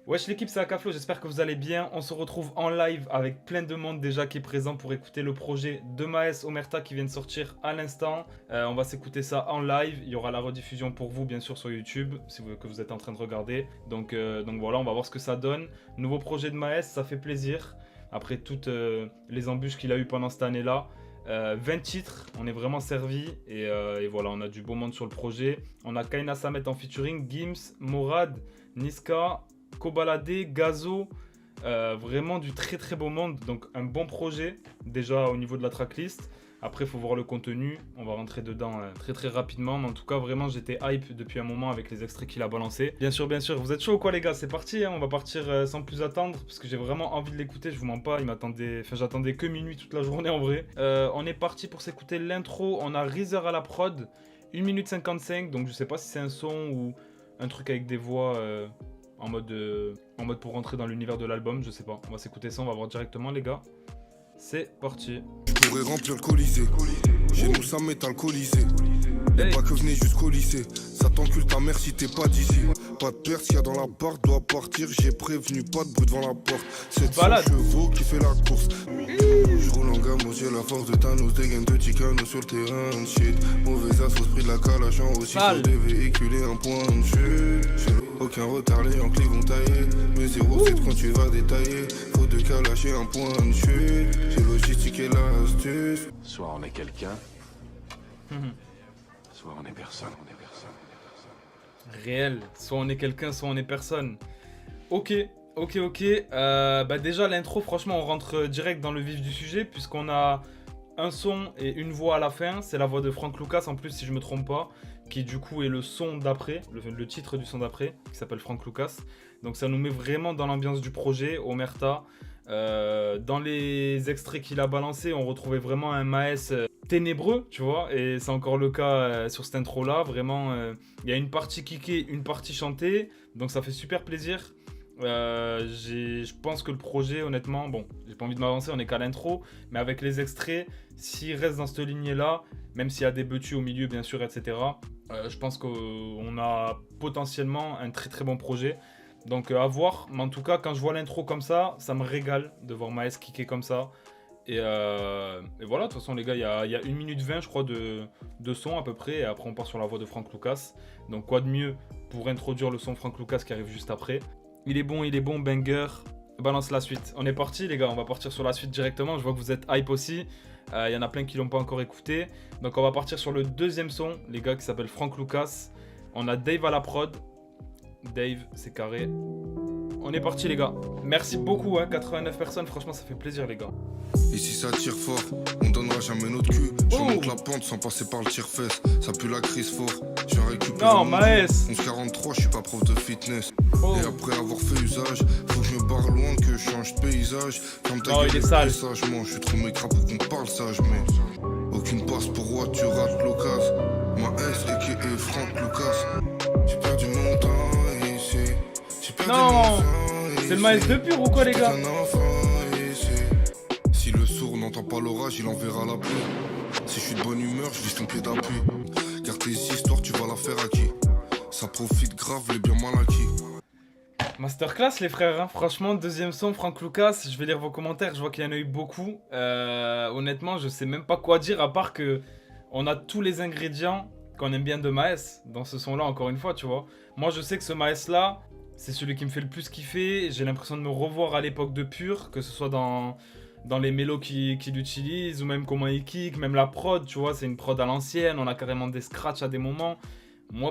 Wesh l'équipe, c'est Akaflo, j'espère que vous allez bien. On se retrouve en live avec plein de monde déjà qui est présent pour écouter le projet de Maes Omerta qui vient de sortir à l'instant. On va s'écouter ça en live, il y aura la rediffusion pour vous bien sûr sur YouTube, que vous êtes en train de regarder. Donc voilà, on va voir ce que ça donne. Nouveau projet de Maes, ça fait plaisir. Après toutes les embûches qu'il a eu pendant cette année-là. 20 titres, on est vraiment servi et voilà, on a du beau monde sur le projet. On a Kaina Samet en featuring, Gims, Morad, Niska, Kobalade, Gazo, vraiment du très très beau monde. Donc un bon projet déjà au niveau de la tracklist. Après il faut voir le contenu, on va rentrer dedans très très rapidement. Mais en tout cas vraiment j'étais hype depuis un moment avec les extraits qu'il a balancés. Bien sûr, vous êtes chaud ou quoi les gars? C'est parti, hein, on va partir sans plus attendre. Parce que j'ai vraiment envie de l'écouter, je vous mens pas. J'attendais que minuit toute la journée en vrai. On est parti pour s'écouter l'intro, on a Reezer à la prod. 1 minute 55, donc je sais pas si c'est un son ou un truc avec des voix en mode pour rentrer dans l'univers de l'album, je sais pas. On va s'écouter ça, on va voir directement les gars. C'est parti. Je pourrais remplir le colisée. Chez nous ça m'est alcoolisé. Les pas que venez jusqu'au lycée. Ça t'encule ta mère si t'es pas d'ici. Pas de perse, y'a dans la barre, doit partir. J'ai prévenu, pas de bruit devant la porte. C'est 100 chevaux qui fait la course. Je roule en gamme, j'ai la force de Thanos. Des gains de Chicano sur le terrain. Shit, mauvais as, au prix de la calachant. Aussi faut des véhiculer un point de chute. Aucun retard, les amplis vont tailler. Mais 0,7 quand tu vas détailler. Faut de calacher un point de chute. J'ai logistique et l'astuce. Soit on est quelqu'un, soit on est personne. Réel, soit on est quelqu'un, soit on est personne. Ok. Déjà l'intro, franchement on rentre direct dans le vif du sujet. Puisqu'on a un son et une voix à la fin. C'est la voix de Frank Lucas en plus si je me trompe pas. Qui du coup est le son d'après, le titre du son d'après, qui s'appelle Frank Lucas. Donc ça nous met vraiment dans l'ambiance du projet, Omerta. Dans les extraits qu'il a balancés, on retrouvait vraiment un Maes ténébreux, tu vois. Et c'est encore le cas sur cette intro-là. Vraiment, il y a une partie kickée, une partie chantée. Donc ça fait super plaisir. Je pense que le projet, honnêtement, bon, j'ai pas envie de m'avancer, on est qu'à l'intro. Mais avec les extraits, s'il reste dans cette lignée-là, même s'il y a des betus au milieu, bien sûr, etc., je pense qu'on a potentiellement un très très bon projet. Donc à voir, mais en tout cas, quand je vois l'intro comme ça me régale de voir Maes kicker comme ça. Et voilà, de toute façon, les gars, il y a 1 minute 20, je crois, de son à peu près. Et après, on part sur la voix de Frank Lucas. Donc quoi de mieux pour introduire le son Frank Lucas qui arrive juste après. Il est bon, banger. Balance la suite. On est parti, les gars, on va partir sur la suite directement. Je vois que vous êtes hype aussi. Il y en a plein qui l'ont pas encore écouté. Donc on va partir sur le deuxième son, les gars, qui s'appelle Frank Lucas. On a Dave à la prod. Dave, c'est carré. On est parti les gars. Merci beaucoup, 89 personnes, franchement ça fait plaisir les gars. Ici ça tire fort, on donnera jamais notre cul. Je remonte la pente sans passer par le tire-fesse. Ça pue la crise fort, j'ai récupéré. Non, Maes 1143, je suis pas prof de fitness. Et après avoir fait usage, faut que je me barre loin, que je change de paysage. Comme ta il est sale. Sagement, je suis trop mécra pour qu'on parle sage, mais aucune passe pour roi, tu rates l'occasion. Maes a.k.a. Frank Lucas. J'ai perdu mon temps ici. Non, c'est le Maes de pur ou quoi les gars? Si le sourd n'entend pas l'orage, il enverra la pluie. Si je suis de bonne humeur, je vise ton pied d'appui. Car tes histoires, tu vas la faire à qui? Ça profite grave, les bien mal acquis. Masterclass les frères, hein. Franchement, deuxième son, Frank Lucas, je vais lire vos commentaires, je vois qu'il y en a eu beaucoup. Honnêtement, je sais même pas quoi dire à part que on a tous les ingrédients qu'on aime bien de Maes dans ce son-là, encore une fois, tu vois. Moi, je sais que ce Maes-là, c'est celui qui me fait le plus kiffer. J'ai l'impression de me revoir à l'époque de Pur, que ce soit dans les mélos qu'il utilise, ou même comment il kick, même la prod, tu vois, c'est une prod à l'ancienne, on a carrément des scratchs à des moments.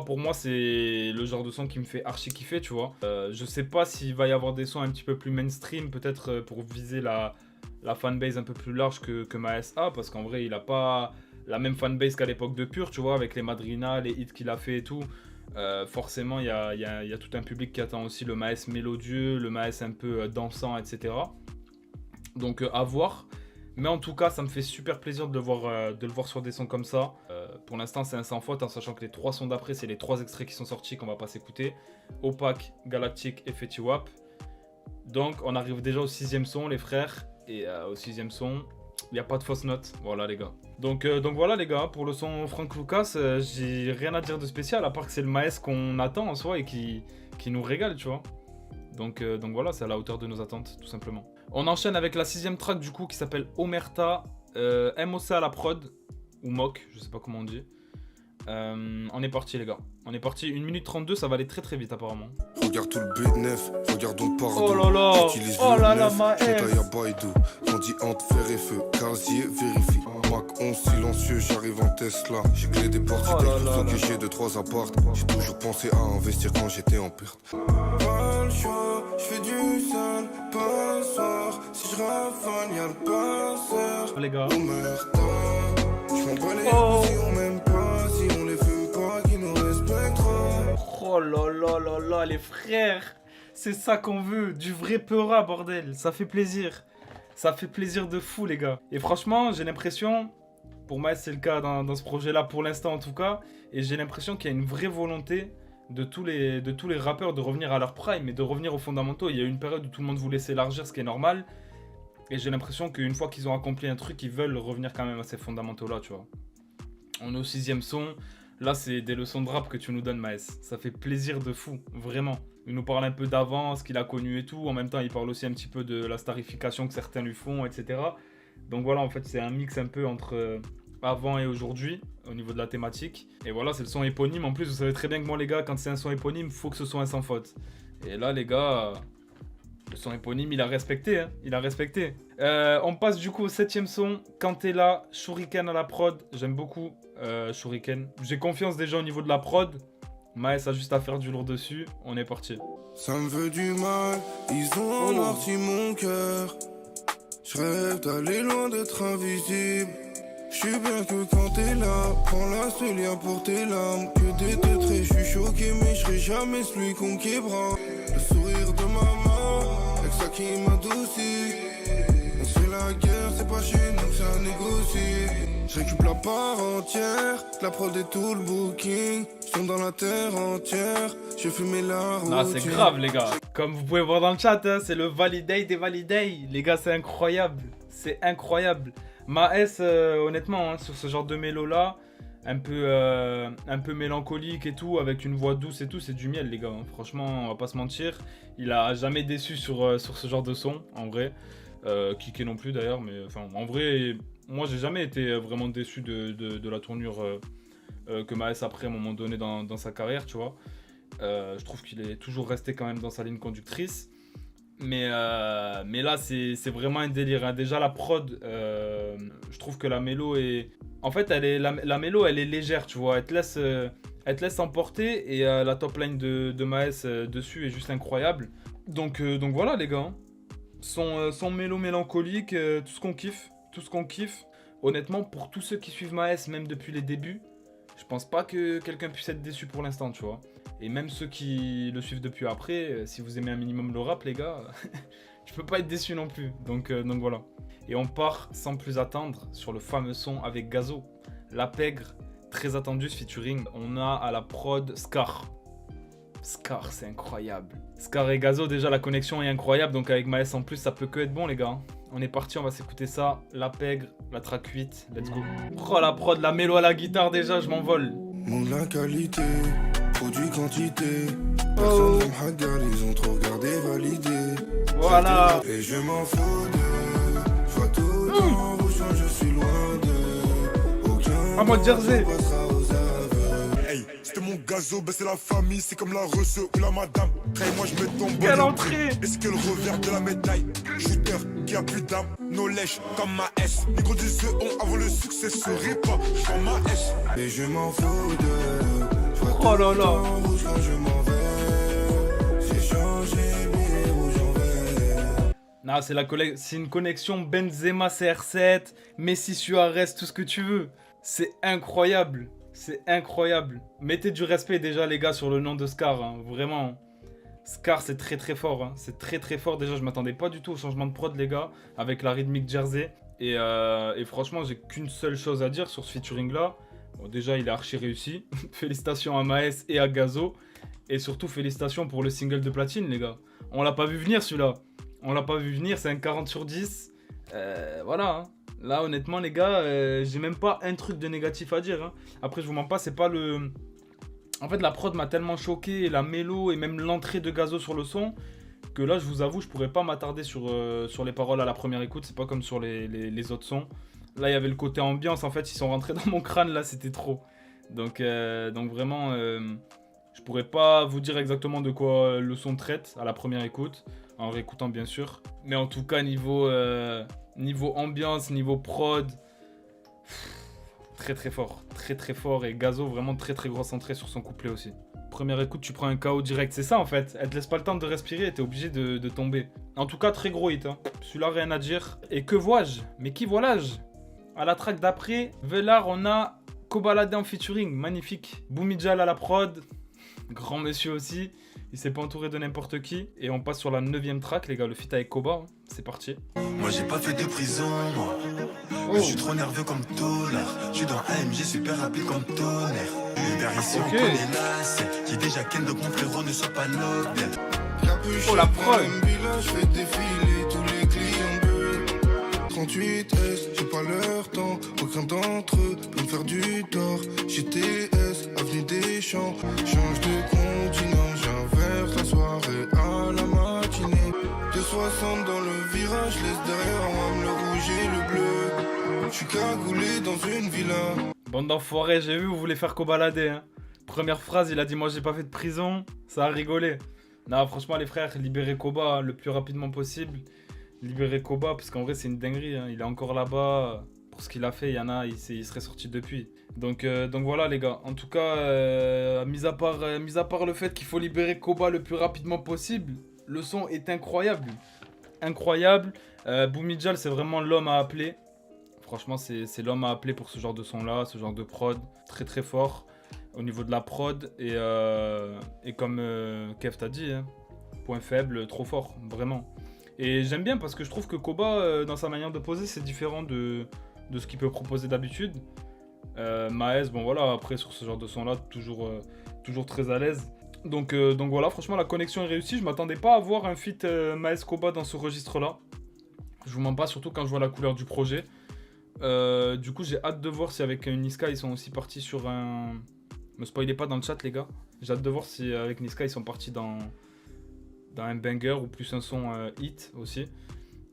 Pour moi, c'est le genre de son qui me fait archi kiffer, tu vois. Je sais pas s'il va y avoir des sons un petit peu plus mainstream, peut-être pour viser la fanbase un peu plus large que Maes a, parce qu'en vrai, il a pas la même fanbase qu'à l'époque de Pur, tu vois, avec les Madrina, les hits qu'il a fait et tout. Forcément, il y a tout un public qui attend aussi le Maes mélodieux, le Maes un peu dansant, etc. Donc à voir. Mais en tout cas, ça me fait super plaisir de le voir sur des sons comme ça. Pour l'instant, c'est un sans faute, en sachant que les 3 sons d'après, c'est les 3 extraits qui sont sortis qu'on va pas s'écouter. Opaque, Galactic et Fetty Wap. Donc on arrive déjà au 6e son, les frères. Et au 6e son, il n'y a pas de fausse note. Voilà les gars. Donc voilà les gars, pour le son Frank Lucas, j'ai rien à dire de spécial, à part que c'est le Maes qu'on attend en soi et qui nous régale, tu vois. Donc voilà, c'est à la hauteur de nos attentes, tout simplement. On enchaîne avec la 6ème track du coup qui s'appelle Omerta, MOC à la prod, ou MOC, je sais pas comment on dit. On est parti les gars, on est parti, 1 minute 32, ça va aller très très vite apparemment. Regarde tout le B9, regarde on part Oh là là, oh là là, ma je taille à Baïdou, on dit entre fer et feu, casier, vérifie. Mac 11 silencieux, j'arrive en Tesla. J'ai clé des portes, Oh j'étais là là que là. j'ai 2-3 apparts. J'ai toujours pensé à investir quand j'étais en perte. Pas le choix, je fais du sale, pas le soir. Si je rafale, y'a le passeur. Les gars, Omerta, je m'en bats les Oh. couilles si on m'aime pas, si on les fume pas, qui nous respectera. oh là là là là, les frères, c'est ça qu'on veut, du vrai peura bordel, ça fait plaisir. Ça fait plaisir de fou les gars. Et franchement, j'ai l'impression, pour moi c'est le cas dans ce projet-là pour l'instant en tout cas, et j'ai l'impression qu'il y a une vraie volonté de tous les rappeurs de revenir à leur prime et de revenir aux fondamentaux. Il y a eu une période où tout le monde voulait s'élargir, ce qui est normal, et j'ai l'impression qu'une fois qu'ils ont accompli un truc, ils veulent revenir quand même à ces fondamentaux-là, tu vois. On est au 6ème son, là c'est des leçons de rap que tu nous donnes Maes, ça fait plaisir de fou, vraiment. Il nous parle un peu d'avant, ce qu'il a connu et tout, en même temps il parle aussi un petit peu de la starification que certains lui font, etc. Donc voilà, en fait c'est un mix un peu entre avant et aujourd'hui, au niveau de la thématique. Et voilà, c'est le son éponyme, en plus vous savez très bien que moi les gars, quand c'est un son éponyme, faut que ce soit un sans faute. Et là les gars, le son éponyme il a respecté, hein, il a respecté. On passe du coup au 7ème son, Cantella, Shuriken à la prod, j'aime beaucoup Shuriken. J'ai confiance déjà au niveau de la prod. Maes a juste à faire du lourd dessus, on est parti. Ça me veut du mal, ils ont amorti mon cœur. Je rêve d'aller loin d'être invisible. Je suis bien que quand t'es là, prends la seule pour tes larmes. Que des traits, je suis choqué, mais je serai jamais celui qu'on quittera. Le sourire de maman, avec ça qui m'adoucit. On se fait la guerre, c'est pas chez nous que ça négocie. Je récupère la part entière, la prod et tout le booking. Je tombe dans la terre entière, je fume la routine. Non, c'est grave les gars. Comme vous pouvez voir dans le chat, hein, c'est le Validay des Validay. Les gars, c'est incroyable. C'est incroyable. Maes, honnêtement, hein, sur ce genre de mélo là, un peu mélancolique et tout, avec une voix douce et tout, c'est du miel les gars. Hein. Franchement, on va pas se mentir. Il a jamais déçu sur ce genre de son, en vrai. Kiké non plus d'ailleurs, mais enfin, en vrai, moi j'ai jamais été vraiment déçu de la tournure que Maes a pris à un moment donné dans sa carrière, tu vois. Je trouve qu'il est toujours resté quand même dans sa ligne conductrice. Mais là, c'est vraiment un délire. Hein. Déjà, la prod, je trouve que la mélo est... En fait, la mélo, elle est légère, tu vois. Elle te laisse emporter et la top line de Maes dessus est juste incroyable. Donc voilà, les gars. Hein. Son mélo mélancolique, tout ce qu'on kiffe. Tout ce qu'on kiffe. Honnêtement, pour tous ceux qui suivent Maes, même depuis les débuts, je pense pas que quelqu'un puisse être déçu pour l'instant, tu vois. Et même ceux qui le suivent depuis après, si vous aimez un minimum le rap, les gars, je peux pas être déçu non plus. Donc voilà. Et on part sans plus attendre sur le fameux son avec Gazo. La Pègre, très attendu ce featuring. On a à la prod Scar. Scar, c'est incroyable. Scar et Gazo, déjà la connexion est incroyable. Donc avec Maes en plus, ça peut que être bon, les gars. On est parti, on va s'écouter ça. La Pègre, la track 8, let's go. Oh la prod, la mélo à la guitare déjà, je m'envole. Mon la qualité, produit quantité. Personne n'aime Hagar, ils ont trop regardé, validé. Voilà. Et je m'en fous de. Je vois tout en rouge quand je suis loin de. Aucun. À moi de Jersey. passera aux aveux. Hey, c'était mon gazo, ben c'est la famille, c'est comme la reçue ou la madame. Hey, moi je me tombe. Quelle entrée. Est-ce que le revers de la médaille? Shooter qui a plus d'âme, nos lèches comme ma S. Les gros des on avant le succès serait pas. J'prends ma S. Et je m'en fous de. Je vois Oh tout là là. en rouge quand je m'en vais. J'ai changé, billet rouge en vert. Non, c'est une connexion Benzema CR7, Messi Suarez, tout ce que tu veux. C'est incroyable. C'est incroyable. Mettez du respect déjà, les gars, sur le nom de Scar. Hein. Vraiment. Scar, c'est très très fort. Hein. C'est très très fort. Déjà, je m'attendais pas du tout au changement de prod, les gars, avec la rythmique Jersey. Et franchement, j'ai qu'une seule chose à dire sur ce featuring-là. Bon, déjà, il est archi réussi. Félicitations à Maes et à Gazo. Et surtout, félicitations pour le single de platine, les gars. On l'a pas vu venir, celui-là. On l'a pas vu venir, c'est un 40 sur 10. Voilà. Hein. Là, honnêtement, les gars, j'ai même pas un truc de négatif à dire. Hein. Après, je vous mens pas, c'est pas le... En fait, la prod m'a tellement choqué, la mélo et même l'entrée de Gazo sur le son, que là, je vous avoue, je pourrais pas m'attarder sur les paroles à la première écoute. C'est pas comme sur les autres sons. Là, il y avait le côté ambiance. En fait, ils sont rentrés dans mon crâne. Là, c'était trop. Donc vraiment, je pourrais pas vous dire exactement de quoi le son traite à la première écoute. En réécoutant, bien sûr. Mais en tout cas, niveau ambiance, niveau prod... Très très fort. Très très fort. Et Gazo, vraiment très très gros centré sur son couplet aussi. Première écoute, tu prends un KO direct. C'est ça en fait. Elle te laisse pas le temps de respirer et t'es obligé de tomber. En tout cas, très gros hit. Hein. Celui-là, rien à dire. Et que vois-je? Mais qui voilà-je? À la track d'après, Velar, on a Kobalade en featuring. Magnifique. Boumidjal à la prod. Grand monsieur aussi. Il s'est pas entouré de n'importe qui. Et on passe sur la 9ème track, les gars. Le feat avec Koba. C'est parti. Moi j'ai pas fait de prison, moi. Je suis trop nerveux comme Tolar. Je suis dans AMG super rapide comme tonnerre. Uber ici on connaît l'AS. Qui déjà ken donc mon frérot ne soit pas noble. Oh la prod. Je fais défiler tous les clients bleus. 38S, j'ai pas leur temps. Aucun d'entre eux peut me faire du tort. GTS, avenue des Champs. Change de continent, j'inverse la soirée à la matinée. 260 dans le virage, laisse derrière moi le rouge et le bleu. Je suis cagoulé dans une villa. Bande d'enfoirés, j'ai vu, vous voulez faire Kobalader. Hein. Première phrase, il a dit moi j'ai pas fait de prison. Ça a rigolé. Non, franchement, les frères, libérez Koba hein, le plus rapidement possible. Libérez Koba, parce qu'en vrai, c'est une dinguerie. Hein. Il est encore là-bas. Pour ce qu'il a fait, il y en a, il serait sorti depuis. Donc voilà, les gars. En tout cas, mis à part le fait qu'il faut libérer Koba le plus rapidement possible, le son est incroyable. Incroyable. Boumidjal, c'est vraiment l'homme à appeler. Franchement, c'est l'homme à appeler pour ce genre de son-là, ce genre de prod. Très très fort au niveau de la prod. Et comme Kev t'a dit, hein, point faible, trop fort, vraiment. Et j'aime bien parce que je trouve que Koba, dans sa manière de poser, c'est différent de ce qu'il peut proposer d'habitude. Maes, bon voilà, après sur ce genre de son-là, toujours très à l'aise. Donc voilà, franchement, la connexion est réussie. Je m'attendais pas à voir un feat Maes Koba dans ce registre-là. Je vous mens pas, surtout quand je vois la couleur du projet. Du coup, j'ai hâte de voir si avec Niska, ils sont aussi partis sur un... Me spoilez pas dans le chat, les gars. J'ai hâte de voir si avec Niska, ils sont partis dans un banger ou plus un son hit aussi.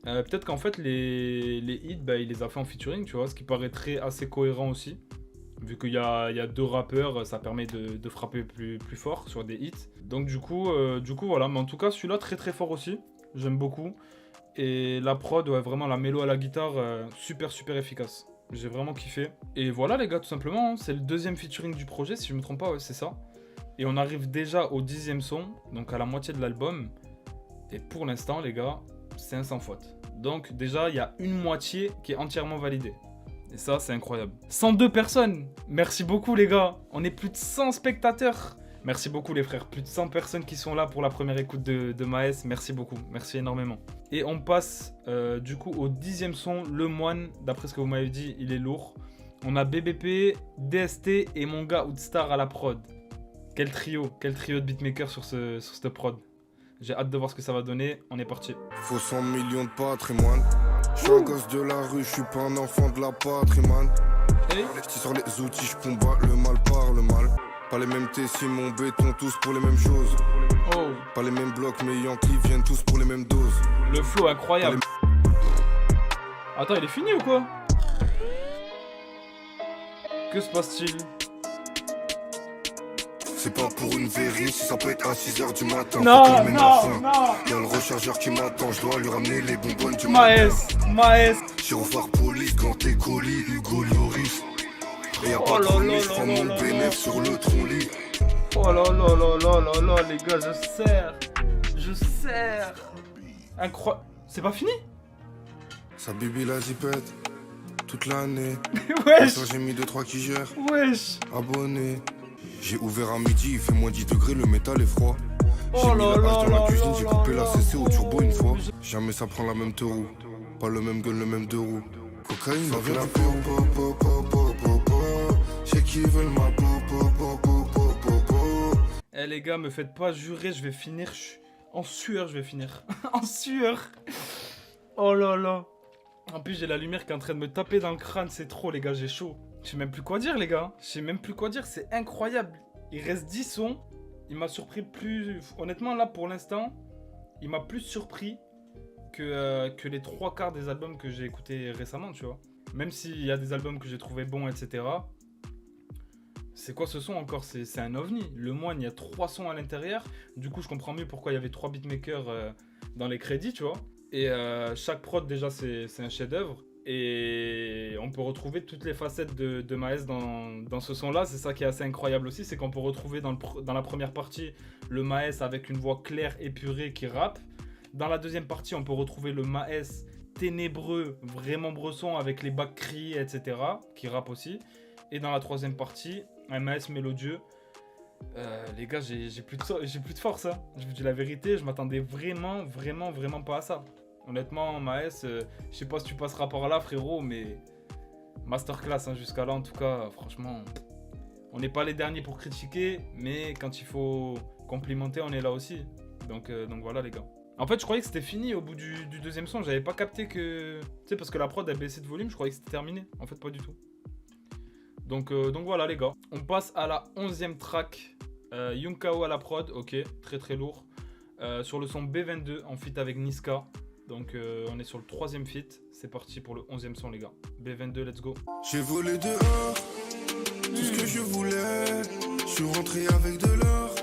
Peut-être qu'en fait, les hits, bah, il les a fait en featuring, tu vois, ce qui paraîtrait assez cohérent aussi. Vu qu'il y a deux rappeurs, ça permet de frapper plus fort sur des hits. Donc du coup voilà. Mais en tout cas, celui-là, très très fort aussi. J'aime beaucoup. Et la prod, ouais, vraiment la mélo à la guitare, super efficace. J'ai vraiment kiffé. Et voilà les gars, tout simplement, hein, c'est le deuxième featuring du projet, si je me trompe pas, ouais, c'est ça. Et on arrive déjà au 10e son, donc à la moitié de l'album. Et pour l'instant, les gars, c'est un sans faute. Donc déjà, il y a une moitié qui est entièrement validée. Et ça, c'est incroyable. 102 personnes. Merci beaucoup les gars. On est plus de 100 spectateurs. Merci beaucoup les frères. Plus de 100 personnes qui sont là pour la première écoute de Maes. Merci beaucoup. Merci énormément. Et on passe du coup au 10e son, Le Moine. D'après ce que vous m'avez dit, il est lourd. On a BBP, DST et mon gars Oudstar à la prod. Quel trio de beatmakers sur cette prod. J'ai hâte de voir ce que ça va donner. On est parti. Faut 100 millions de patrimoine. Je suis un gosse de la rue, je suis pas un enfant de la patrie, man. Si sur les outils, je combats le mal par le mal. Pas les mêmes Tessis, mon béton, tous pour les mêmes choses. Oh. Pas les mêmes blocs, mais Yankees viennent tous pour les mêmes doses. Le flow incroyable. Attends, il est fini ou quoi? Que se passe-t-il? C'est pas pour une vérité, si ça peut être à 6h du matin. Non. Y'a le rechargeur qui m'attend, je dois lui ramener les bonbonnes du matin. Maes. Gyrophare police, quand t'es colis, Hugo Lloris. Et y'a pas de remise, je prends mon bénéf sur le tronc-lit. Oh là, les gars, je serre. Incroyable. C'est pas fini? Sa bibi la zipette, toute l'année. Wesh. Ça j'ai mis 2-3 qui gèrent. Wesh. Abonné. J'ai ouvert à midi, il fait moins 10 degrés, le métal est froid. Oh J'ai mis la hache dans la cuisine, j'ai coupé la là. CC au turbo une fois. Jamais ça prend la même deux roues. Pas le même gun, le même deux roues. Cocaïne, ça vient du Pérou. C'est qui veulent ma Eh les gars, me faites pas jurer, je vais finir en sueur, en sueur. Oh là là. En plus, j'ai la lumière qui est en train de me taper dans le crâne, c'est trop les gars, j'ai chaud. Je sais même plus quoi dire les gars. C'est incroyable. Il reste 10 sons. Il m'a surpris plus... Honnêtement là pour l'instant, il m'a plus surpris que les 3/4 des albums que j'ai écoutés récemment, tu vois. Même s'il y a des albums que j'ai trouvé bons, etc. C'est quoi ce son encore? C'est un ovni. Le Moine, il y a 3 sons à l'intérieur. Du coup, je comprends mieux pourquoi il y avait 3 beatmakers dans les crédits, tu vois. Et chaque prod, déjà, c'est un chef-d'œuvre. Et on peut retrouver toutes les facettes de Maes dans ce son-là. C'est ça qui est assez incroyable aussi, c'est qu'on peut retrouver dans la première partie le Maes avec une voix claire, épurée, qui rappe. Dans la deuxième partie, on peut retrouver le Maes ténébreux, vraiment bresson, avec les bacs criés, etc., qui rappe aussi. Et dans la troisième partie, un Maes mélodieux. Les gars, j'ai plus de force, hein. Je vous dis la vérité, je m'attendais vraiment pas à ça. Honnêtement, Maes, je sais pas si tu passeras par là, frérot, mais masterclass, hein, jusqu'à là, en tout cas, franchement, on n'est pas les derniers pour critiquer, mais quand il faut complimenter, on est là aussi. Donc voilà, les gars. En fait, je croyais que c'était fini au bout du deuxième son, j'avais pas capté que... Tu sais, parce que la prod a baissé de volume, je croyais que c'était terminé. En fait, pas du tout. Donc voilà, les gars. On passe à la 11e track. Yunkao à la prod, ok, très lourd. Sur le son B22, en feat avec Niska. Donc on est sur le 3e feat. C'est parti pour le 11e son, les gars. B22, let's go. J'ai volé dehors tout ce que je voulais. Je suis rentré avec de l'or.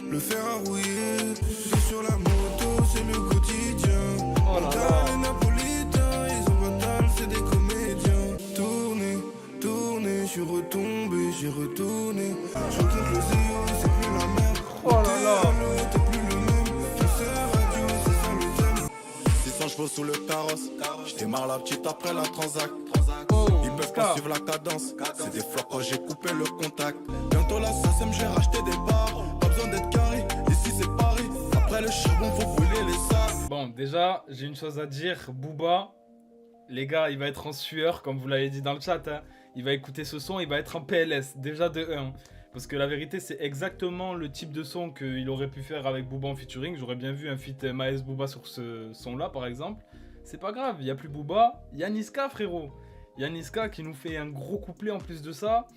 Le fer à rouiller. C'est sur la moto, c'est le quotidien. Oh là là. Les Napolitains, ils ont pas tal, c'est des comédiens. Tourner, je suis retombé, j'ai retourné. Je compte le zéro, c'est plus la même. Oh là là. T'es plus le même. Tu sers à Dieu, c'est ça le thème. 600 chevaux sous le carrosse. Je démarre la petite après la transac. Oh, Ils peuvent pas suivre la cadence. C'est des flops quand j'ai coupé le contact. Bientôt la SACEM, j'ai racheté des bars. Pas besoin d'être carré, ici c'est Paris. Après le charbon, faut brûler les salles. Bon, déjà, j'ai une chose à dire. Booba, les gars, il va être en sueur, comme vous l'avez dit dans le chat, hein. Il va écouter ce son, il va être en PLS, déjà de 1. Parce que la vérité, c'est exactement le type de son qu'il aurait pu faire avec Booba en featuring. J'aurais bien vu un feat Maes Booba sur ce son-là, par exemple. C'est pas grave, il n'y a plus Booba, il y a Niska, frérot. Il y a Niska qui nous fait un gros couplet en plus de ça.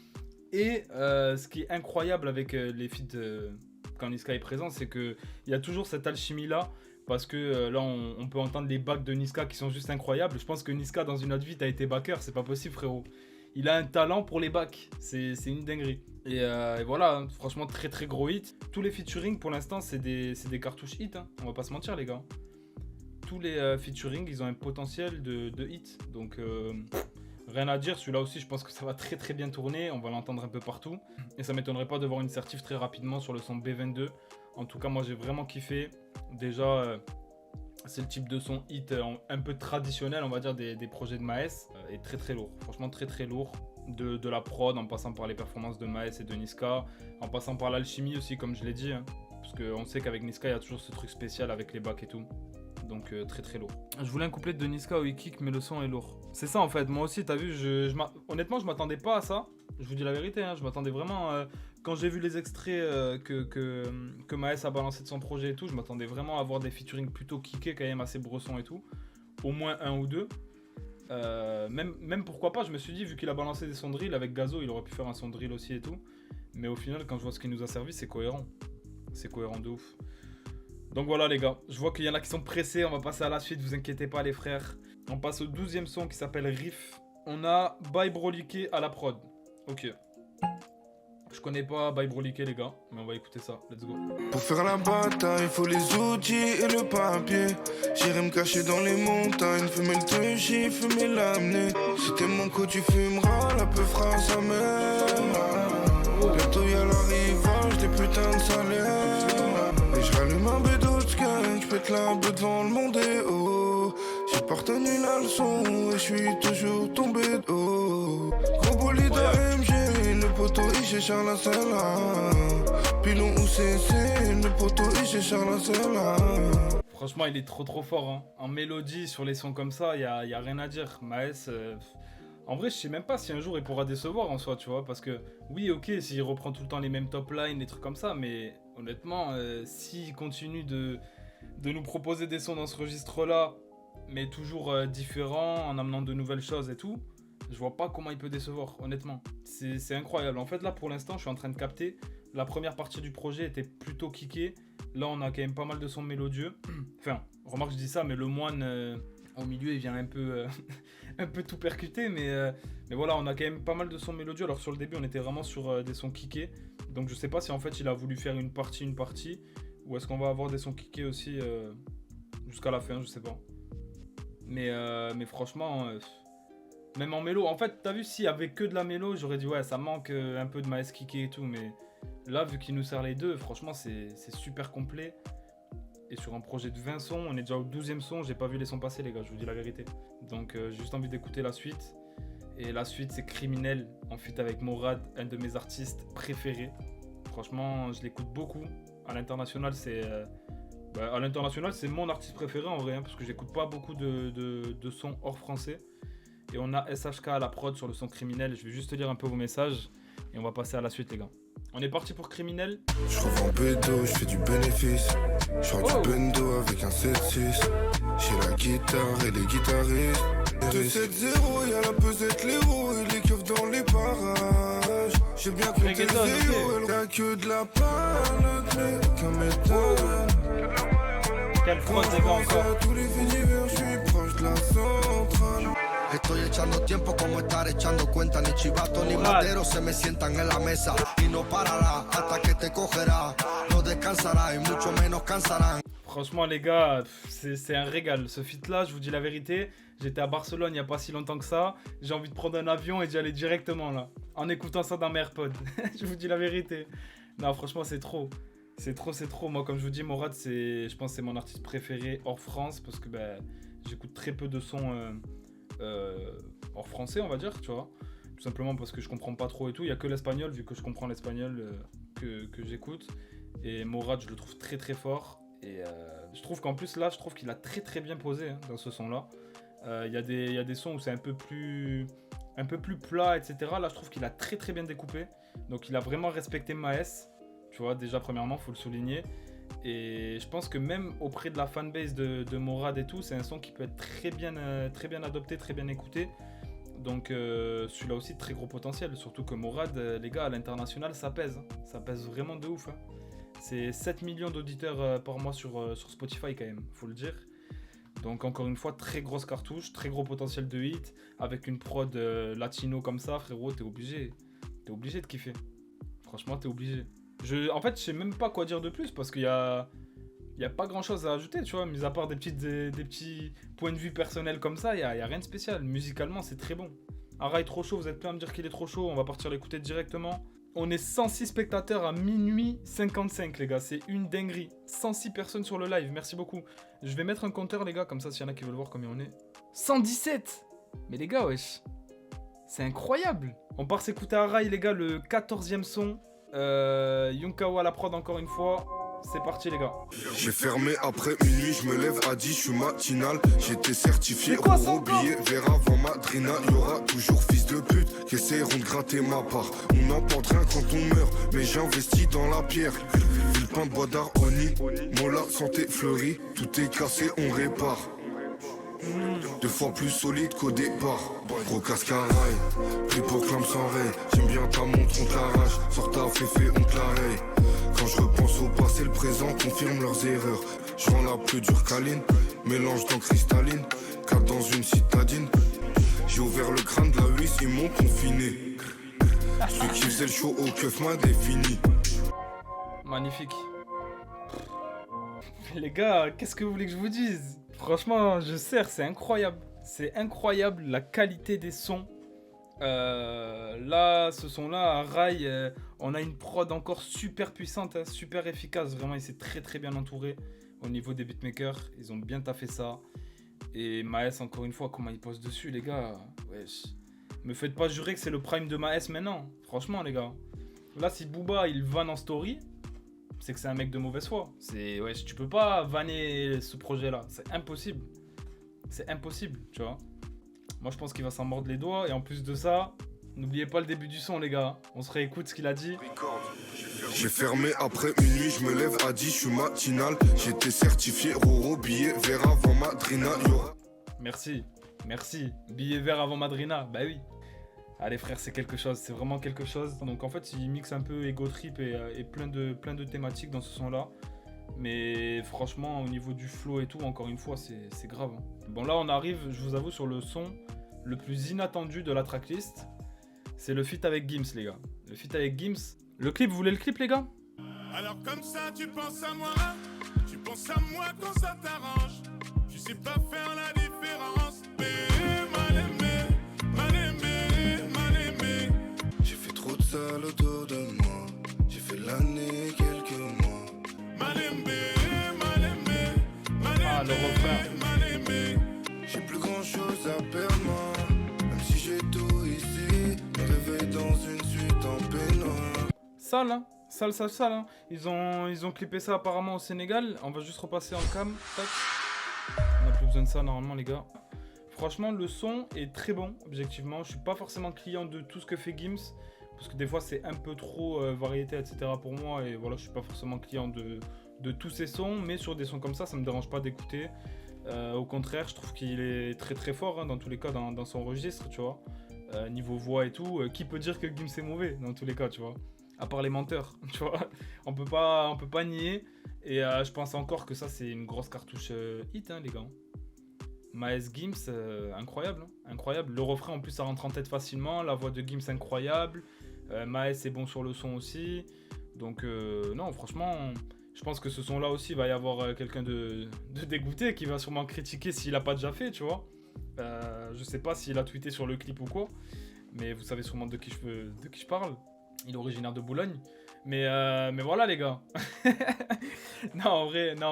Et ce qui est incroyable avec les feats quand Niska est présent, c'est qu'il y a toujours cette alchimie-là. Parce que là, on peut entendre les backs de Niska qui sont juste incroyables. Je pense que Niska, dans une autre vie, t'as été backer, c'est pas possible, frérot. Il a un talent pour les backs, c'est une dinguerie. Et voilà, hein, franchement, très gros hit. Tous les featuring, pour l'instant, c'est des cartouches hit, hein. On va pas se mentir, les gars. Tous les featuring, ils ont un potentiel de hit. Donc, rien à dire. Celui-là aussi, je pense que ça va très bien tourner. On va l'entendre un peu partout. Et ça m'étonnerait pas de voir une certif très rapidement sur le son B22. En tout cas, moi, j'ai vraiment kiffé. Déjà, c'est le type de son hit un peu traditionnel, on va dire, des projets de Maes. Et très lourd. Franchement, très lourd. De la prod, en passant par les performances de Maes et de Niska. En passant par l'alchimie aussi, comme je l'ai dit. Hein, parce qu'on sait qu'avec Niska, il y a toujours ce truc spécial avec les bacs et tout. Donc très lourd. Je voulais un couplet de Niska où il kick, mais le son est lourd. C'est ça en fait, moi aussi, t'as vu, honnêtement, je m'attendais pas à ça. Je vous dis la vérité, hein, je m'attendais vraiment... quand j'ai vu les extraits que Maes a balancé de son projet et tout, je m'attendais vraiment à avoir des featuring plutôt kickés, quand même assez bressons et tout. Au moins un ou deux. Même pourquoi pas, je me suis dit, vu qu'il a balancé des sons drill avec Gazo, il aurait pu faire un son drill aussi et tout. Mais au final, quand je vois ce qu'il nous a servi, c'est cohérent. C'est cohérent de ouf. Donc voilà les gars, je vois qu'il y en a qui sont pressés, on va passer à la suite, vous inquiétez pas les frères. On passe au 12e son qui s'appelle Riff. On a By Broliqué à la prod. Ok. Je connais pas By Broliqué les gars, mais on va écouter ça, let's go. Pour faire la bataille, il faut les outils et le papier. J'irai me cacher dans les montagnes, fumer le touchy, fumer l'amener. Si t'es mon co, tu fumeras, la peu fera sa mère. Bientôt y'a l'arrivage des putains de salaires. Et je rallume un bédo de skunk, j'pète la beuh devant le monde et oh. J'ai pas retenu la leçon et j'suis toujours tombé de haut. Gros bolide AMG, le poteau il chez Charles la Sella. Pilon ou CC, le poteau il chez Charles la Sella. Franchement il est trop fort hein. En mélodie sur les sons comme ça, y a rien à dire. Maes, en vrai je sais même pas si un jour il pourra décevoir en soi, tu vois. Parce que oui ok, s'il reprend tout le temps les mêmes top lines, des trucs comme ça, mais honnêtement s'il continue de nous proposer des sons dans ce registre là, mais toujours différents, en amenant de nouvelles choses et tout, je vois pas comment il peut décevoir, honnêtement. C'est incroyable. En fait, là, pour l'instant, je suis en train de capter. La première partie du projet était plutôt kickée. Là, on a quand même pas mal de sons mélodieux. Enfin, remarque, je dis ça, mais le moine au milieu, il vient un peu, un peu tout percuter. Mais voilà, on a quand même pas mal de sons mélodieux. Alors, sur le début, on était vraiment sur des sons kickés. Donc, je sais pas si en fait, il a voulu faire une partie. Ou est-ce qu'on va avoir des sons kickés aussi jusqu'à la fin, je sais pas. Mais franchement, même en mélo, en fait, t'as vu, s'il y avait que de la mélo, j'aurais dit ouais, ça manque un peu de Maes kické et tout. Mais là, vu qu'il nous sert les deux, franchement, c'est super complet. Et sur un projet de 20 sons, on est déjà au 12e son, j'ai pas vu les sons passer, les gars, je vous dis la vérité. Donc, j'ai juste envie d'écouter la suite. Et la suite, c'est Criminel, en feat avec Morad, un de mes artistes préférés. Franchement, je l'écoute beaucoup. À l'international, c'est mon artiste préféré en vrai, hein, parce que j'écoute pas beaucoup de sons hors français. Et on a SHK à la prod sur le son Criminel. Je vais juste te lire un peu vos messages et on va passer à la suite, les gars. On est parti pour Criminel. Je revends bédo, je fais du bénéfice. Je sors du bendo avec un 7-6. J'ai la guitare et les guitaristes. De 7-0, y'a la pesette, les roues et les keufs dans les parages. J'ai bien compté le zéro, y'a que de la panne, mais qu'un méthode. Quelle prod, les gars, encore. Tous les univers, je suis proche de la centrale. Estoy echando tiempo como estar echando cuenta. Ni chivato ni madero se me sientan en la mesa. Y no parará hasta que te cogerá. No descansará y mucho menos cansarán. Franchement, les gars, c'est un régal. Ce feat-là, je vous dis la vérité, j'étais à Barcelone il n'y a pas si longtemps que ça. J'ai envie de prendre un avion et d'y aller directement là. En écoutant ça dans mes AirPods. Je vous dis la vérité. Non, franchement, c'est trop. C'est trop. Moi, comme je vous dis, Morad, je pense que c'est mon artiste préféré hors France. Parce que j'écoute très peu de sons hors français, on va dire, tu vois. Tout simplement parce que je comprends pas trop et tout. Il n'y a que l'espagnol, vu que je comprends l'espagnol, que j'écoute. Et Morad, je le trouve très fort. Et je trouve qu'en plus, là, je trouve qu'il a très bien posé hein, dans ce son-là. Il y a des sons où c'est un peu plus plat, etc. Là, je trouve qu'il a très bien découpé. Donc, il a vraiment respecté Maes. Tu vois, déjà, premièrement, faut le souligner. Et je pense que même auprès de la fanbase de Morad et tout, c'est un son qui peut être très bien adopté, très bien écouté. Donc celui-là aussi, très gros potentiel. Surtout que Morad, les gars, à l'international, ça pèse. Hein. Ça pèse vraiment de ouf. Hein. C'est 7 millions d'auditeurs par mois sur Spotify quand même, faut le dire. Donc encore une fois, très grosse cartouche, très gros potentiel de hit. Avec une prod latino comme ça, frérot, t'es obligé de kiffer. Franchement, t'es obligé. En fait, je sais même pas quoi dire de plus parce qu'il y a pas grand chose à ajouter, tu vois, mis à part des petits points de vue personnels comme ça, il y a rien de spécial. Musicalement, c'est très bon. Arai trop chaud, vous êtes plein à me dire qu'il est trop chaud, on va partir l'écouter directement. On est 106 spectateurs à minuit 55, les gars, c'est une dinguerie. 106 personnes sur le live, merci beaucoup. Je vais mettre un compteur, les gars, comme ça, s'il y en a qui veulent voir combien on est. 117. Mais les gars, wesh, c'est incroyable. On part s'écouter Arai, les gars, le 14e son. Yunkao à la prod encore une fois. C'est parti les gars. J'ai fermé après minuit, je me lève à 10, je suis matinal. J'étais certifié Roro, billet vert avant Madrina. Y'aura toujours fils de pute qui essaieront de gratter ma part. On n'en porte rien quand on meurt, mais j'investis dans la pierre. Villepin, bois d'Aroni, Mola, santé fleurie. Tout est cassé, on répare. 2 fois plus solide qu'au départ. Gros casque à rail, pris pour clame sans rail. J'aime bien ta montre, on t'arrache. Sors ta féfé, on t'arraille. Quand je repense au passé, le présent confirme leurs erreurs. Je rends la plus dure câline, mélange dans cristalline. Cap dans une citadine. J'ai ouvert le crâne de la huisse, ils m'ont confiné. Celui qui faisait le show au keuf m'a défini. Magnifique. Les gars, qu'est-ce que vous voulez que je vous dise? Franchement, je serre, c'est incroyable. C'est incroyable la qualité des sons. Là, ce son-là, à Rai, on a une prod encore super puissante, hein, super efficace. Vraiment, il s'est très bien entouré au niveau des beatmakers. Ils ont bien taffé ça. Et Maes, encore une fois, comment il pose dessus, les gars. Wesh. Me faites pas jurer que c'est le prime de Maes maintenant. Franchement, les gars. Là, si Booba, il vanne en story, c'est que c'est un mec de mauvaise foi. Wesh, tu peux pas vanner ce projet-là. C'est impossible. C'est impossible, tu vois. Moi, je pense qu'il va s'en mordre les doigts. Et en plus de ça, n'oubliez pas le début du son, les gars. On se réécoute ce qu'il a dit. J'ai fermé après minuit, je me lève à 10, je suis matinal. J'étais certifié Roro, billet vert avant Madrina. Merci. Billet vert avant Madrina. Bah oui. Allez frère, c'est quelque chose. C'est vraiment quelque chose. Donc en fait, il mixe un peu ego trip et plein de thématiques dans ce son-là. Mais franchement, au niveau du flow et tout, encore une fois, c'est grave. Hein. Bon, là, on arrive, je vous avoue, sur le son le plus inattendu de la tracklist. C'est le feat avec Gims, les gars. Le feat avec Gims. Le clip, vous voulez le clip, les gars? Alors comme ça tu penses à moi, tu penses à moi quand ça t'arrange. Tu sais pas faire la différence. Mais mal aimé, mal aimé, mal aimé. J'ai fait trop de sale autour de moi. J'ai fait l'année, quelques mois. Mal aimé, mal aimé, mal aimé, Ah, le refrain. mal aimé. J'ai plus grand chose à perdre, moi. Même si j'ai tout ici, me réveille dans une suite en peignoir. Sale, hein. Sale, hein. Ils ont clippé ça apparemment au Sénégal. On va juste repasser en cam. Tac. On a plus besoin de ça normalement, les gars. Franchement, le son est très bon, objectivement. Je suis pas forcément client de tout ce que fait Gims. Parce que des fois, c'est un peu trop variété, etc. pour moi. Et voilà, je suis pas forcément client de tous ces sons. Mais sur des sons comme ça me dérange pas d'écouter. Au contraire, je trouve qu'il est très très fort, hein, dans tous les cas, dans son registre, tu vois. Niveau voix et tout. Qui peut dire que Gims est mauvais, dans tous les cas, tu vois. À part les menteurs, tu vois. On peut pas nier. Et je pense encore que ça, c'est une grosse cartouche hit, hein, les gars. Maes Gims, incroyable, hein, incroyable. Le refrain, en plus, ça rentre en tête facilement. La voix de Gims, incroyable. Maes est bon sur le son aussi. Donc, non, franchement, je pense que ce son-là aussi, il va y avoir quelqu'un de dégoûté qui va sûrement critiquer s'il a pas déjà fait, tu vois. Je sais pas s'il a tweeté sur le clip ou quoi. Mais vous savez sûrement de qui je parle. Il est originaire de Boulogne. Mais voilà, les gars. non, en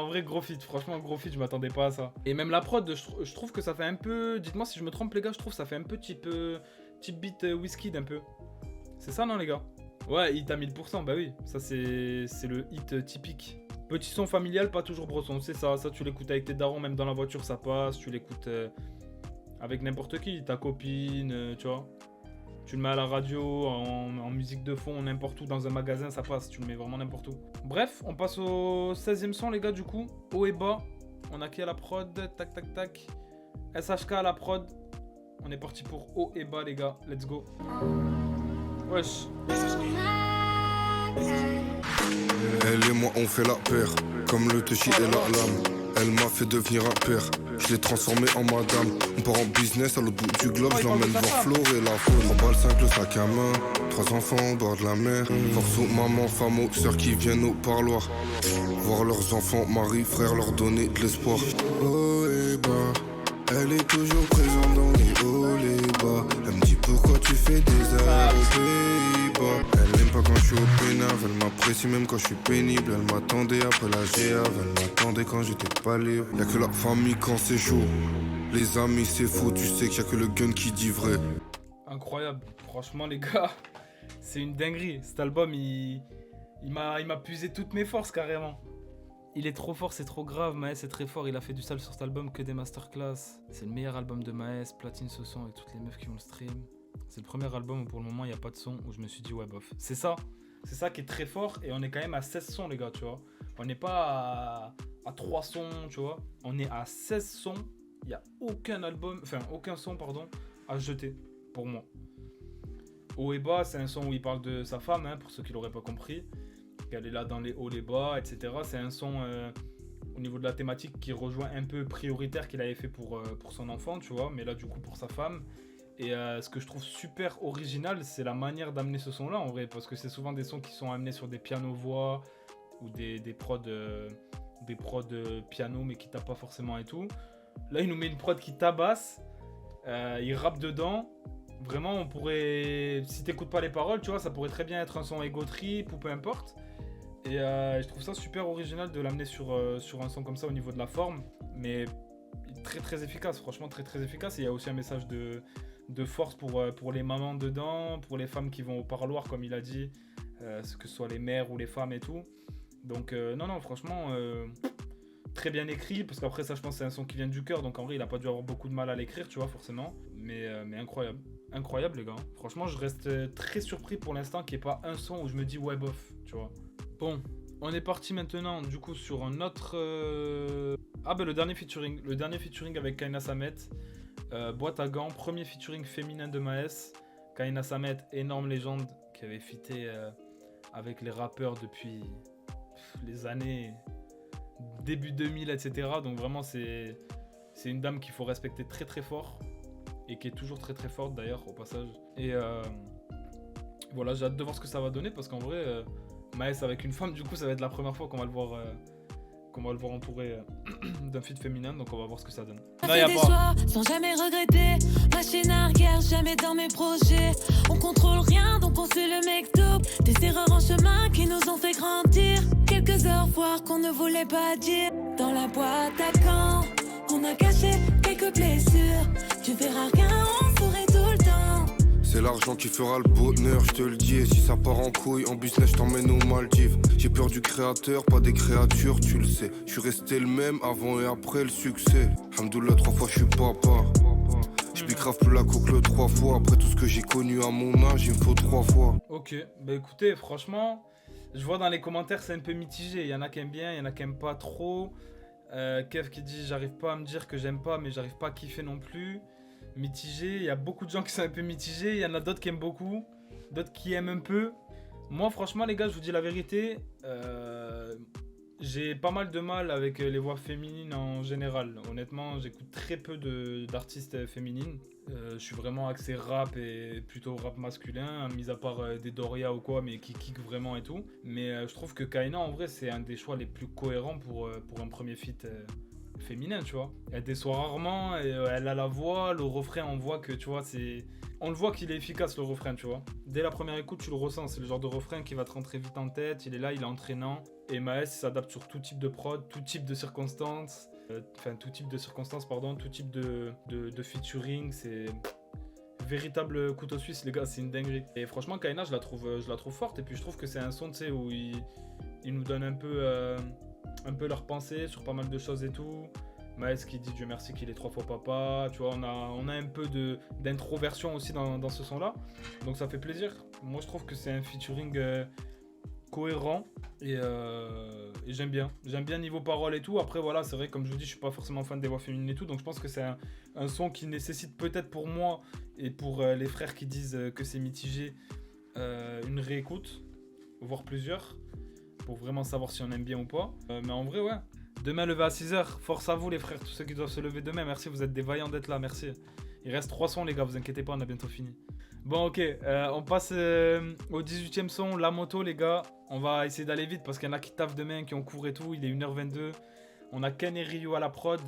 vrai, gros feat. Franchement, gros feat, je m'attendais pas à ça. Et même la prod, je trouve que ça fait un peu... Dites-moi si je me trompe, les gars, je trouve que ça fait un peu type beat Wizkid, un peu. C'est ça, non, les gars? Ouais, hit à 1000%, bah oui. Ça, c'est le hit typique. Petit son familial, pas toujours bresson. C'est ça. Ça, tu l'écoutes avec tes darons, même dans la voiture, ça passe. Tu l'écoutes avec n'importe qui. Ta copine, tu vois. Tu le mets à la radio, en musique de fond, n'importe où, dans un magasin, ça passe. Tu le mets vraiment n'importe où. Bref, on passe au 16e son, les gars, du coup. Haut et bas. On a qui à la prod? Tac, tac, tac. SHK à la prod. On est parti pour haut et bas, les gars. Let's go. Wesh. Elle et moi on fait la paire, comme le Techi et la lame. Elle m'a fait devenir un père, je l'ai transformé en madame. On part en business à l'autre bout du globe, je l'emmène voir Flore et la faune. 3 balles 5, le sac à main, 3 enfants au bord de la mer. Force aux mamans, femmes, aux sœurs qui viennent au parloir. Voir leurs enfants, mari, frères, leur donner de l'espoir. Oh et bas, elle est toujours présente dans les hauts, les bas. Elle me dit pourquoi tu fais des heures aux Pays-Bas. Elle aime pas quand je suis au pénave, elle m'apprécie même quand je suis pénible. Elle m'attendait après la GAV, elle m'attendait quand j'étais pas libre. Y'a que la famille quand c'est chaud, les amis c'est faux, tu sais qu'il y a que le gun qui dit vrai. Incroyable, franchement les gars, c'est une dinguerie. Cet album, il m'a puisé toutes mes forces carrément. Il est trop fort, c'est trop grave, Maes est très fort, il a fait du sale sur cet album, que des masterclass. C'est le meilleur album de Maes, platine ce son avec toutes les meufs qui ont le stream. C'est le premier album où pour le moment il n'y a pas de son, où je me suis dit ouais bof. C'est ça qui est très fort, et on est quand même à 16 sons les gars, tu vois. On n'est pas à 3 sons, tu vois. On est à 16 sons, il n'y a aucun son à jeter, pour moi. Haut et bas, c'est un son où il parle de sa femme, hein, pour ceux qui l'auraient pas compris. Elle est là dans les hauts, les bas, etc. C'est un son au niveau de la thématique qui rejoint un peu Prioritaire qu'il avait fait pour son enfant, tu vois, mais là du coup pour sa femme. Et ce que je trouve super original, c'est la manière d'amener ce son-là en vrai, parce que c'est souvent des sons qui sont amenés sur des pianos-voix ou des prods piano mais qui tapent pas forcément et tout. Là il nous met une prod qui tabasse, il rappe dedans. Vraiment on pourrait, si t'écoutes pas les paroles, tu vois, ça pourrait très bien être un son ego trip ou peu importe. Et je trouve ça super original de l'amener sur un son comme ça au niveau de la forme, mais très très efficace, franchement très très efficace. Et il y a aussi un message de force pour les mamans dedans, pour les femmes qui vont au parloir comme il a dit, que ce soit les mères ou les femmes et tout. Donc non franchement très bien écrit, parce qu'après ça je pense que c'est un son qui vient du cœur, donc en vrai il a pas dû avoir beaucoup de mal à l'écrire, tu vois, forcément, mais incroyable les gars. Franchement je reste très surpris pour l'instant qu'il n'y ait pas un son où je me dis ouais bof, tu vois. Bon, on est parti maintenant du coup sur un autre le dernier featuring avec Kaina Samet, Boîte à gants, premier featuring féminin de Maes. Kaina Samet, énorme légende qui avait featé avec les rappeurs depuis les années début 2000, etc. Donc vraiment, c'est une dame qu'il faut respecter très très fort. Et qui est toujours très très forte d'ailleurs, au passage. Et voilà, j'ai hâte de voir ce que ça va donner, parce qu'en vrai, Maes avec une femme, du coup, ça va être la première fois qu'on va le voir... entouré d'un feat féminin, donc on va voir ce que ça donne. Non, y a pas. Choix, sans jamais regretter, machine arrière, jamais dans mes projets. On contrôle rien, donc on suit le mec top. Des erreurs en chemin qui nous ont fait grandir. Quelques heures, voire qu'on ne voulait pas dire. Dans la boîte à quand on a caché quelques blessures. Tu verras rien, on sourit tout le temps. C'est l'argent qui fera le bonheur, je te le dis. Et si ça part en couille, en business, je t'emmène aux Maldives. J'ai peur du créateur, pas des créatures, tu le sais. Je suis resté le même avant et après le succès. Alhamdoulilah, 3 fois je suis papa. Je grave plus la coque 3 fois. Après tout ce que j'ai connu à mon âge, il me faut 3 fois. Ok, bah écoutez, franchement, je vois dans les commentaires c'est un peu mitigé. Il y en a qui aiment bien, il y en a qui aiment pas trop. Kev qui dit j'arrive pas à me dire que j'aime pas, mais j'arrive pas à kiffer non plus. Mitigé, il y a beaucoup de gens qui sont un peu mitigés, il y en a d'autres qui aiment beaucoup, d'autres qui aiment un peu. Moi franchement les gars, je vous dis la vérité, j'ai pas mal de mal avec les voix féminines en général. Honnêtement, j'écoute très peu d'artistes féminines. Je suis vraiment axé rap et plutôt rap masculin, mis à part des Doria ou quoi, mais qui kick vraiment et tout. Mais je trouve que Kaina en vrai c'est un des choix les plus cohérents pour un premier feat féminin, tu vois. Elle déçoit rarement, elle a la voix, le refrain, on voit que, tu vois, on le voit qu'il est efficace, le refrain, tu vois. Dès la première écoute, tu le ressens, c'est le genre de refrain qui va te rentrer vite en tête, il est là, il est entraînant. Et Maes s'adapte sur tout type de prod, tout type de circonstances, tout type de featuring, c'est... Véritable couteau suisse, les gars, c'est une dinguerie. Et franchement, Kaina, je la trouve forte, et puis je trouve que c'est un son, tu sais, où il nous donne un peu leur pensée sur pas mal de choses et tout. Maes qui dit Dieu merci qu'il est 3 fois papa, tu vois, on a un peu d'introversion aussi dans ce son là, donc ça fait plaisir. Moi je trouve que c'est un featuring cohérent et j'aime bien niveau parole et tout. Après voilà, c'est vrai, comme je vous dis, je suis pas forcément fan des voix féminines et tout, donc je pense que c'est un son qui nécessite peut-être pour moi et pour les frères qui disent que c'est mitigé, une réécoute, voire plusieurs, pour vraiment savoir si on aime bien ou pas. Mais en vrai, ouais. Demain, levé à 6h. Force à vous, les frères, tous ceux qui doivent se lever demain. Merci, vous êtes des vaillants d'être là. Merci. Il reste 3 sons, les gars. Vous inquiétez pas, on a bientôt fini. Bon, ok. On passe au 18ème son, La Moto, les gars. On va essayer d'aller vite parce qu'il y en a qui taffent demain, qui ont cours et tout. Il est 1h22. On a Ken et Ryu à la prod.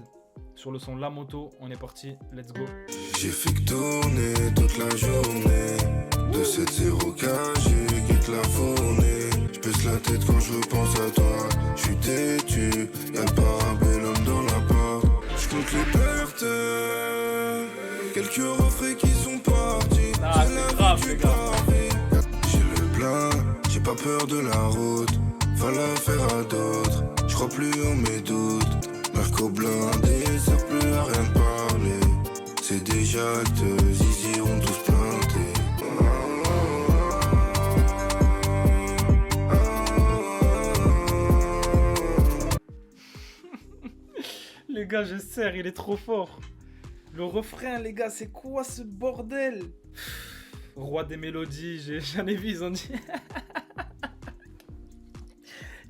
Sur le son La Moto. On est parti. Let's go. J'ai fait que tourner toute la journée. De 7-0K, j'ai quitté la fournée. J'baisse la tête quand je pense à toi. J'suis têtu, y'a le parabellum dans la porte. J'compte les pertes, quelques refrains qui sont partis. Ah, c'est grave, les gars. J'ai le plein, j'ai pas peur de la route. Va la faire à d'autres, j'crois plus en mes doutes. Merco blindé, sert plus à rien de parler. C'est déjà actes, zizi ont tous planté. Les gars, je serre, il est trop fort. Le refrain, les gars, c'est quoi ce bordel? Roi des mélodies, j'en ai vu, ils ont dit.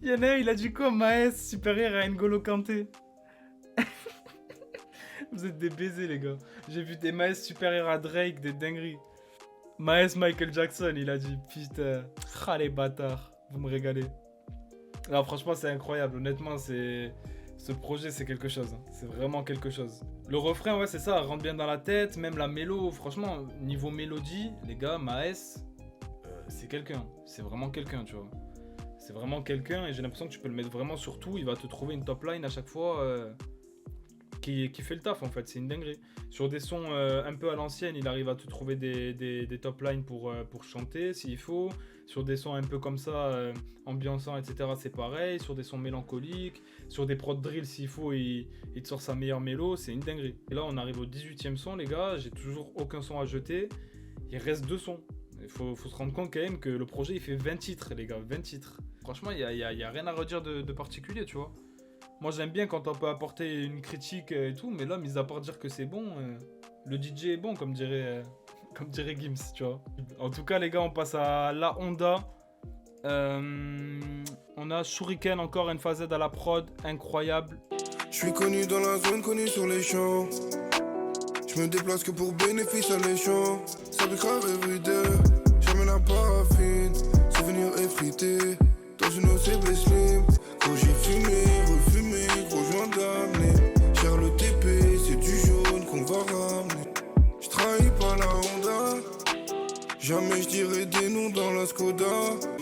Il y en a un, il a dit quoi? Maes supérieur à N'Golo Kanté. Vous êtes des baisers, les gars. J'ai vu des Maes supérieurs à Drake, des dingueries. Maes Michael Jackson, il a dit putain. Ah les bâtards, vous me régalez. Alors franchement, c'est incroyable. Honnêtement, ce projet, c'est quelque chose. Hein. C'est vraiment quelque chose. Le refrain, ouais, c'est ça, rentre bien dans la tête. Même la mélo, franchement, niveau mélodie, les gars, Maes, c'est quelqu'un. C'est vraiment quelqu'un, tu vois. C'est vraiment quelqu'un et j'ai l'impression que tu peux le mettre vraiment sur tout. Il va te trouver une top line à chaque fois qui fait le taf, en fait. C'est une dinguerie. Sur des sons un peu à l'ancienne, il arrive à te trouver des top lines pour chanter s'il faut. Sur des sons un peu comme ça, ambiançants, etc., c'est pareil. Sur des sons mélancoliques, sur des prod drill, s'il faut, il te sort sa meilleure mélo. C'est une dinguerie. Et là, on arrive au 18ème son, les gars. J'ai toujours aucun son à jeter. Il reste 2 sons. Il faut se rendre compte quand même que le projet, il fait 20 titres, les gars. 20 titres. Franchement, il y a rien à redire de particulier, tu vois. Moi, j'aime bien quand on peut apporter une critique et tout. Mais là, mis à part dire que c'est bon, le DJ est bon, comme dirait Gims, tu vois. En tout cas, les gars, on passe à La Honda. On On a Shuriken, encore NFAZ à la prod, incroyable. Je suis connu dans la zone, connu sur les champs. Je me déplace que pour bénéfice alléchant. Ça fait grave everyday, jamais la paraffine. Souvenir effrité, dans une OCB slim. Quand j'ai fumé, refumé, gros joint d'amener. Cher le TP, c'est du jaune qu'on va ramener. Je trahis pas la Honda, jamais je dirai des noms dans la Skoda.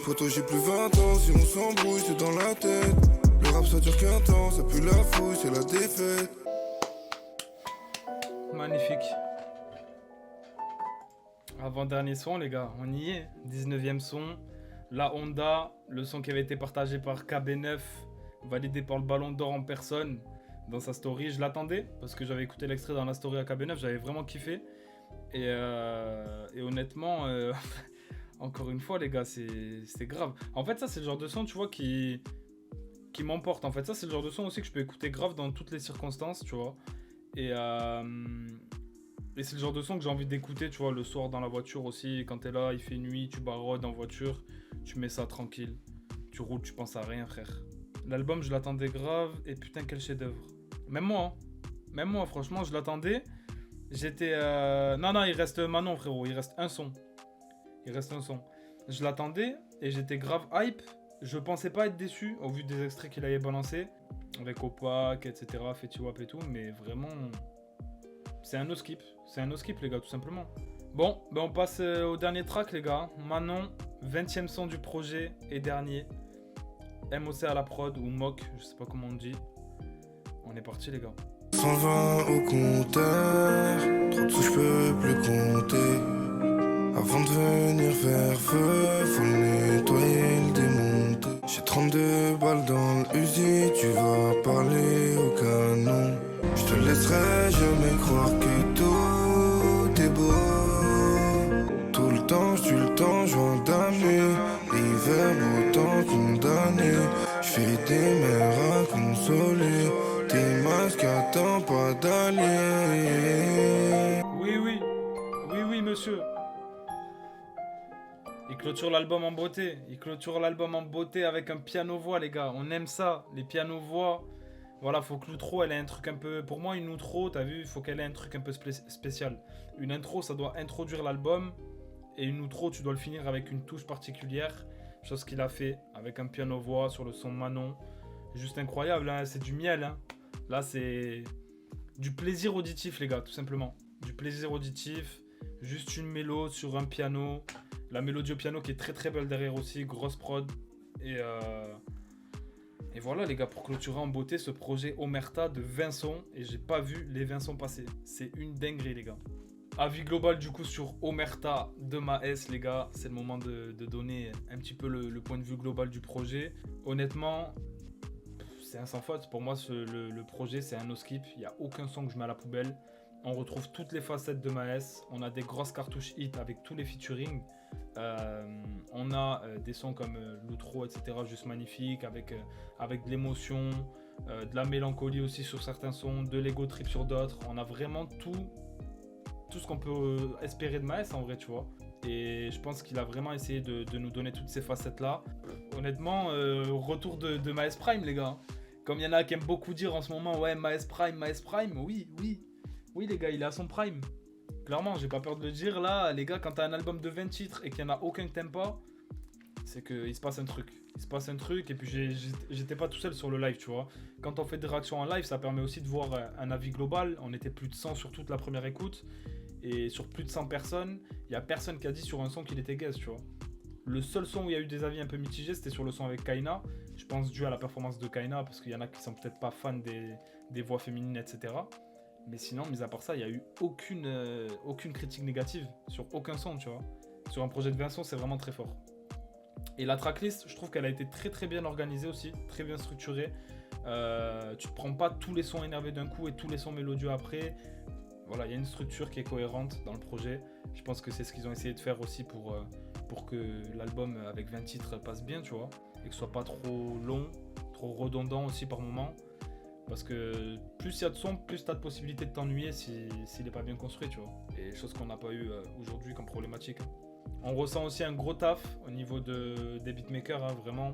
Photo j'ai plus 20 ans, si on s'embrouille c'est dans la tête. Le rap ça dure qu'un temps, ça pue la fouille, c'est la défaite. Magnifique. Avant-dernier son, les gars, on y est. 19e son. La Honda, le son qui avait été partagé par KB9, validé par le Ballon d'Or en personne dans sa story. Je l'attendais parce que j'avais écouté l'extrait dans la story à KB9, j'avais vraiment kiffé. Et honnêtement, encore une fois, les gars, c'est grave. En fait, ça, c'est le genre de son, tu vois, qui m'emporte. En fait, ça, c'est le genre de son aussi que je peux écouter grave dans toutes les circonstances, tu vois. Et c'est le genre de son que j'ai envie d'écouter, tu vois, le soir dans la voiture aussi. Quand t'es là, il fait nuit, tu barodes en voiture, tu mets ça tranquille. Tu roules, tu penses à rien, frère. L'album, je l'attendais grave, et putain, quel chef-d'œuvre. Même moi, franchement, je l'attendais. J'étais... Non, il reste Manon, frérot, il reste un son. Je l'attendais, et j'étais grave hype. Je pensais pas être déçu, au vu des extraits qu'il avait balancés. Avec Opac, etc., Fetty Wap et tout, mais vraiment... C'est un no-skip, les gars, tout simplement. Bon, ben on passe au dernier track, les gars. Manon, 20e son du projet et dernier. MOC à la prod, ou MOC, je sais pas comment on dit. On est parti, les gars. 120 au compteur, trop de sous je peux plus compter. Avant de venir faire feu, faut le nettoyer, le démonter. J'ai 32 balles dans l'usine, tu vas parler au canon. Je te laisserai jamais croire que tout est beau. Tout le temps, j'tue le temps, joint d'amener. L'hiver, beau temps condamné. J'fais des mères à consoler. T'es masques, attends pas d'aller. Oui, monsieur. Il clôture l'album en beauté. Avec un piano-voix, les gars. On aime ça, les pianos-voix. Voilà, faut que l'outro, elle ait un truc un peu... Pour moi, une outro, t'as vu, il faut qu'elle ait un truc un peu spécial. Une intro, ça doit introduire l'album. Et une outro, tu dois le finir avec une touche particulière. Chose qu'il a fait avec un piano-voix sur le son Manon. Juste incroyable, hein, c'est du miel. Hein. Là, c'est du plaisir auditif, les gars, tout simplement. Du plaisir auditif. Juste une mélo sur un piano. La mélodie au piano qui est très très belle derrière aussi. Grosse prod. Et voilà, les gars, pour clôturer en beauté ce projet Omerta de 20 sons. Et j'ai pas vu les 20 sons passer. C'est une dinguerie, les gars. Avis global, du coup, sur Omerta de Maes, les gars. C'est le moment de donner un petit peu le point de vue global du projet. Honnêtement, c'est un sans faute. Pour moi, le projet, c'est un no-skip. Il n'y a aucun son que je mets à la poubelle. On retrouve toutes les facettes de Maes. On a des grosses cartouches hits avec tous les featuring. On a des sons comme l'outro, etc. Juste magnifique, avec de l'émotion, de la mélancolie aussi sur certains sons, de l'ego trip sur d'autres. On a vraiment tout ce qu'on peut espérer de Maes en vrai, tu vois. Et je pense qu'il a vraiment essayé de nous donner toutes ces facettes-là. Honnêtement, retour de Maes Prime, les gars. Comme il y en a qui aiment beaucoup dire en ce moment, ouais, Maes Prime, oui, les gars, il est à son prime. Clairement, j'ai pas peur de le dire. Là, les gars, quand t'as un album de 20 titres et qu'il y en a aucun que t'aimes pas, c'est qu'il se passe un truc. Et puis, j'étais pas tout seul sur le live, tu vois. Quand on fait des réactions en live, ça permet aussi de voir un avis global. On était plus de 100 sur toute la première écoute. Et sur plus de 100 personnes, il y a personne qui a dit sur un son qu'il était gaze, tu vois. Le seul son où il y a eu des avis un peu mitigés, c'était sur le son avec Kaina. Je pense dû à la performance de Kaina, parce qu'il y en a qui sont peut-être pas fans des voix féminines, etc. Mais sinon, mis à part ça, il n'y a eu aucune critique négative sur aucun son, tu vois. Sur un projet de 20 sons, c'est vraiment très fort. Et la tracklist, je trouve qu'elle a été très très bien organisée aussi, très bien structurée. Tu ne prends pas tous les sons énervés d'un coup et tous les sons mélodieux après. Voilà, il y a une structure qui est cohérente dans le projet. Je pense que c'est ce qu'ils ont essayé de faire aussi pour que l'album avec 20 titres passe bien, tu vois. Et que ce soit pas trop long, trop redondant aussi par moment. Parce que plus il y a de son, plus tu as de possibilités de t'ennuyer s'il n'est pas bien construit, tu vois. Et chose qu'on n'a pas eu aujourd'hui comme problématique. On ressent aussi un gros taf au niveau des beatmakers, hein, vraiment.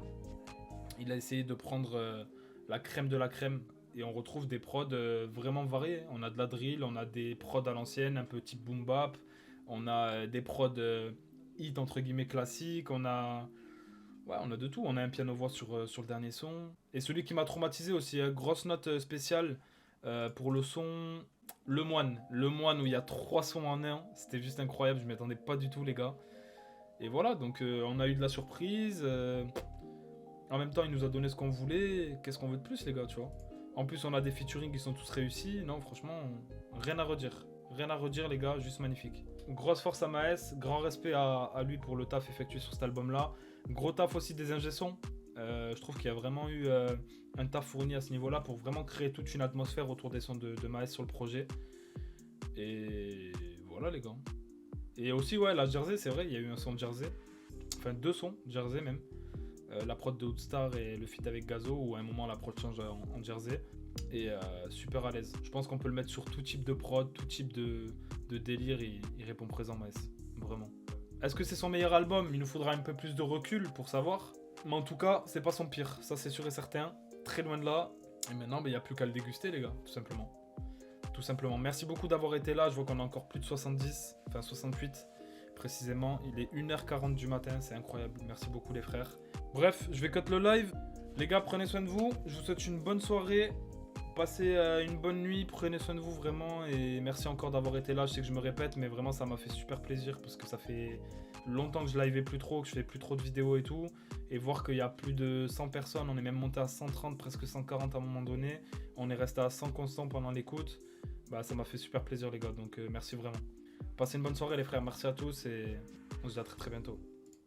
Il a essayé de prendre la crème de la crème. Et on retrouve des prods vraiment variés. On a de la drill, on a des prods à l'ancienne, un peu type boom bap. On a des prods hit entre guillemets classiques. On a de tout. On a un piano-voix sur le dernier son. Et celui qui m'a traumatisé aussi, grosse note spéciale pour le son Le Moine. Le Moine où il y a 3 sons en un. C'était juste incroyable, je m'y attendais pas du tout les gars. Et voilà, donc on a eu de la surprise. En même temps, il nous a donné ce qu'on voulait. Qu'est-ce qu'on veut de plus les gars, tu vois. En plus, on a des featuring qui sont tous réussis. Non, franchement, rien à redire. Rien à redire, les gars, juste magnifique. Grosse force à Maes, grand respect à lui pour le taf effectué sur cet album-là. Gros taf aussi des ingé-sons. Je trouve qu'il y a vraiment eu un taf fourni à ce niveau-là pour vraiment créer toute une atmosphère autour des sons de Maes sur le projet. Et voilà, les gars. Et aussi, ouais, la Jersey, c'est vrai, il y a eu un son de Jersey. Enfin, 2 sons, Jersey même. La prod de Hoodstar et le feat avec Gazo, où à un moment la prod change en Jersey. Et super à l'aise. Je pense qu'on peut le mettre sur tout type de prod, tout type de délire, il répond présent Maes. Vraiment. Est-ce que c'est son meilleur album? Il nous faudra un peu plus de recul pour savoir. Mais en tout cas, c'est pas son pire, ça c'est sûr et certain. Très loin de là. Et maintenant, il n'y a plus qu'à le déguster les gars, tout simplement. Tout simplement. Merci beaucoup d'avoir été là. Je vois qu'on a encore plus de 70, enfin 68 précisément. Il est 1h40 du matin, c'est incroyable. Merci beaucoup les frères. Bref, je vais cut le live. Les gars, prenez soin de vous. Je vous souhaite une bonne soirée. Passez une bonne nuit. Prenez soin de vous vraiment. Et merci encore d'avoir été là. Je sais que je me répète, mais vraiment, ça m'a fait super plaisir. Parce que ça fait longtemps que je livais plus trop, que je fais plus trop de vidéos et tout. Et voir qu'il y a plus de 100 personnes. On est même monté à 130, presque 140 à un moment donné. On est resté à 100 constants pendant l'écoute. Bah, ça m'a fait super plaisir, les gars. Donc, merci vraiment. Passez une bonne soirée, les frères. Merci à tous. Et on se dit à très très bientôt.